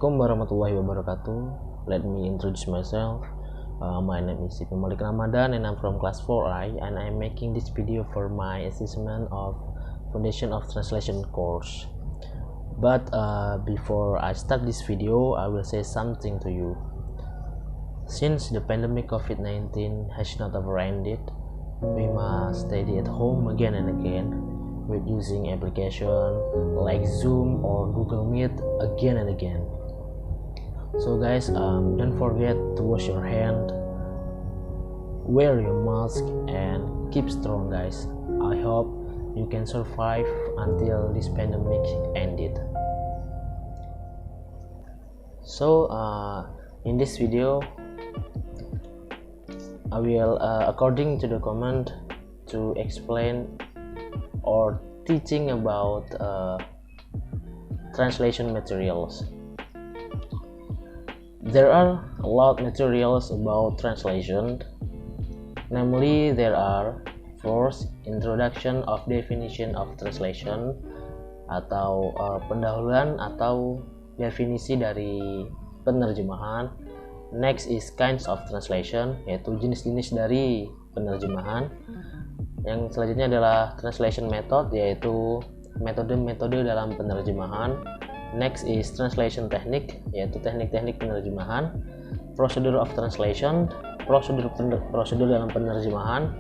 Assalamualaikum warahmatullahi wabarakatuh. Let me introduce myself. My name is Sipi Malik Ramadan and I'm from class 4I, and I'm making this video for my assessment of Foundation of Translation course. But before I start this video, I will say something to you. Since the pandemic COVID-19 has not ever ended, we must study at home again and again with using application like Zoom or Google Meet again and again. So guys, don't forget to wash your hand, wear your mask, and keep strong guys. I hope you can survive until this pandemic ended. So in this video I will according to the comment to explain or teaching about translation materials. There are a lot of materials about translation. Namely, there are first introduction of definition of translation atau pendahuluan atau definisi dari penerjemahan. Next is kinds of translation, yaitu jenis-jenis dari penerjemahan. Yang selanjutnya adalah translation method, yaitu metode-metode dalam penerjemahan. Next is translation technique, yaitu teknik-teknik penerjemahan. Procedure of translation, prosedur dalam penerjemahan.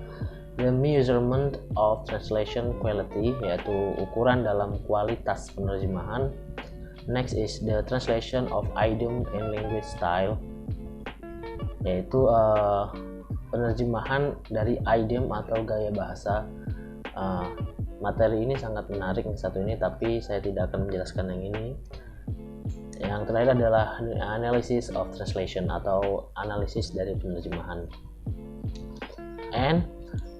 The measurement of translation quality, yaitu ukuran dalam kualitas penerjemahan. Next is the translation of idiom and language style, yaitu penerjemahan dari idiom atau gaya bahasa. Materi ini sangat menarik yang satu ini, tapi saya tidak akan menjelaskan yang ini. Yang terakhir adalah analysis of translation atau analisis dari penerjemahan. And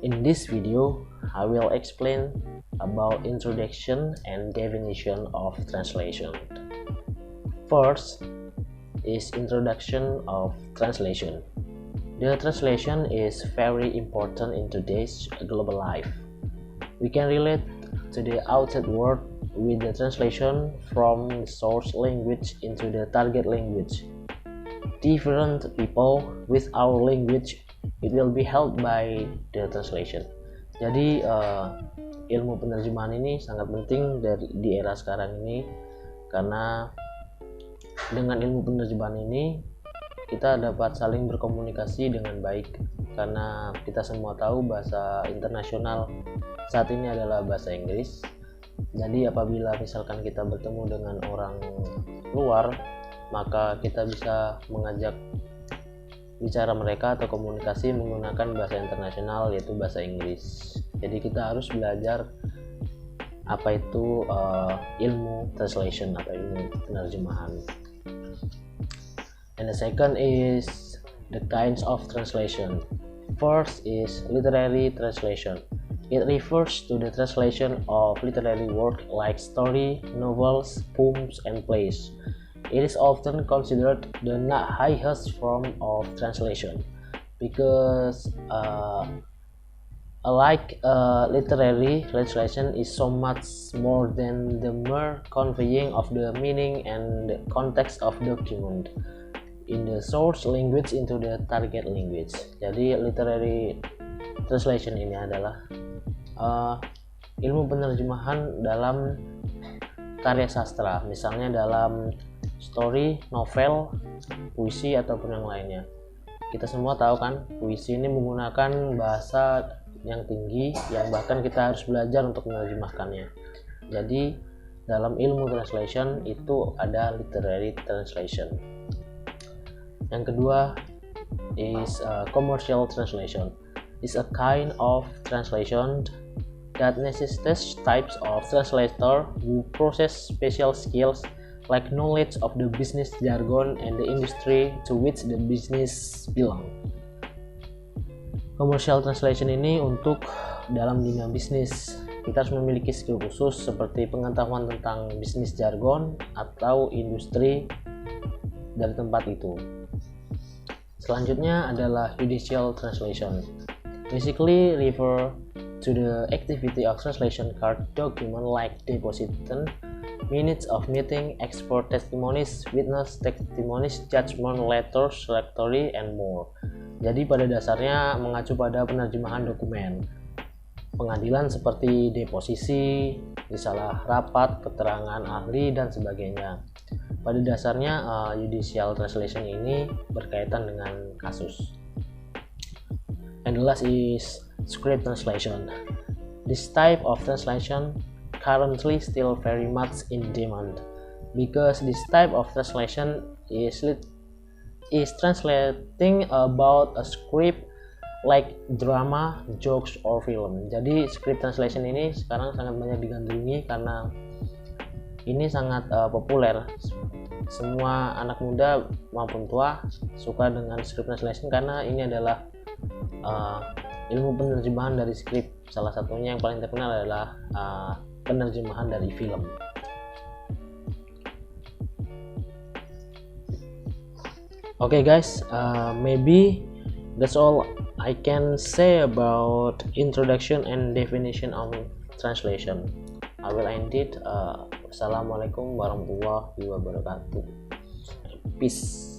in this video I will explain about introduction and definition of translation. First is introduction of translation. The translation is very important in today's global life. We can relate to the outside world with the translation from the source language into the target language. Different people with our language, it will be helped by the translation. Jadi ilmu penerjemahan ini sangat penting di era sekarang ini, karena dengan ilmu penerjemahan ini kita dapat saling berkomunikasi dengan baik, karena kita semua tahu bahasa internasional saat ini adalah bahasa Inggris. Jadi apabila misalkan kita bertemu dengan orang luar, maka kita bisa mengajak bicara mereka atau komunikasi menggunakan bahasa internasional, yaitu bahasa Inggris. Jadi kita harus belajar apa itu ilmu translation atau ilmu penerjemahan. And the second is the kinds of translation. First is literary translation. It refers to the translation of literary work like story, novels, poems, and plays. It is often considered the highest form of translation because literary translation is so much more than the mere conveying of the meaning and the context of document in the source language into the target language. Jadi literary translation ini adalah ilmu penerjemahan dalam karya sastra, misalnya dalam story, novel, puisi, ataupun yang lainnya. Kita semua tahu kan, puisi ini menggunakan bahasa yang tinggi, yang bahkan kita harus belajar untuk menerjemahkannya. Jadi dalam ilmu translation itu ada literary translation. Yang kedua is commercial translation. It's a kind of translation that necessitates types of translator who possess special skills like knowledge of the business jargon and the industry to which the business belong. Commercial translation ini untuk dalam dunia bisnis. Kita harus memiliki skill khusus seperti pengetahuan tentang bisnis jargon atau industri dari tempat itu. Selanjutnya adalah judicial translation. Basically refer to the activity of translation card document like deposition minutes of meeting, expert testimonies, witness testimonies, judgment letters, rectory, and more. Jadi pada dasarnya mengacu pada penerjemahan dokumen pengadilan seperti deposisi, risalah rapat, keterangan ahli, dan sebagainya. Pada dasarnya judicial translation ini berkaitan dengan kasus. And the last is script translation. This type of translation currently still very much in demand because this type of translation is translating about a script like drama, jokes, or film. Jadi script translation ini sekarang sangat banyak digandrungi karena ini sangat populer. Semua anak muda maupun tua suka dengan script translation karena ini adalah ilmu penerjemahan dari skrip. Salah satunya yang paling terkenal adalah penerjemahan dari film. Okay guys, maybe that's all I can say about introduction and definition of translation. I will end it. Wassalamualaikum warahmatullahi wabarakatuh. Peace.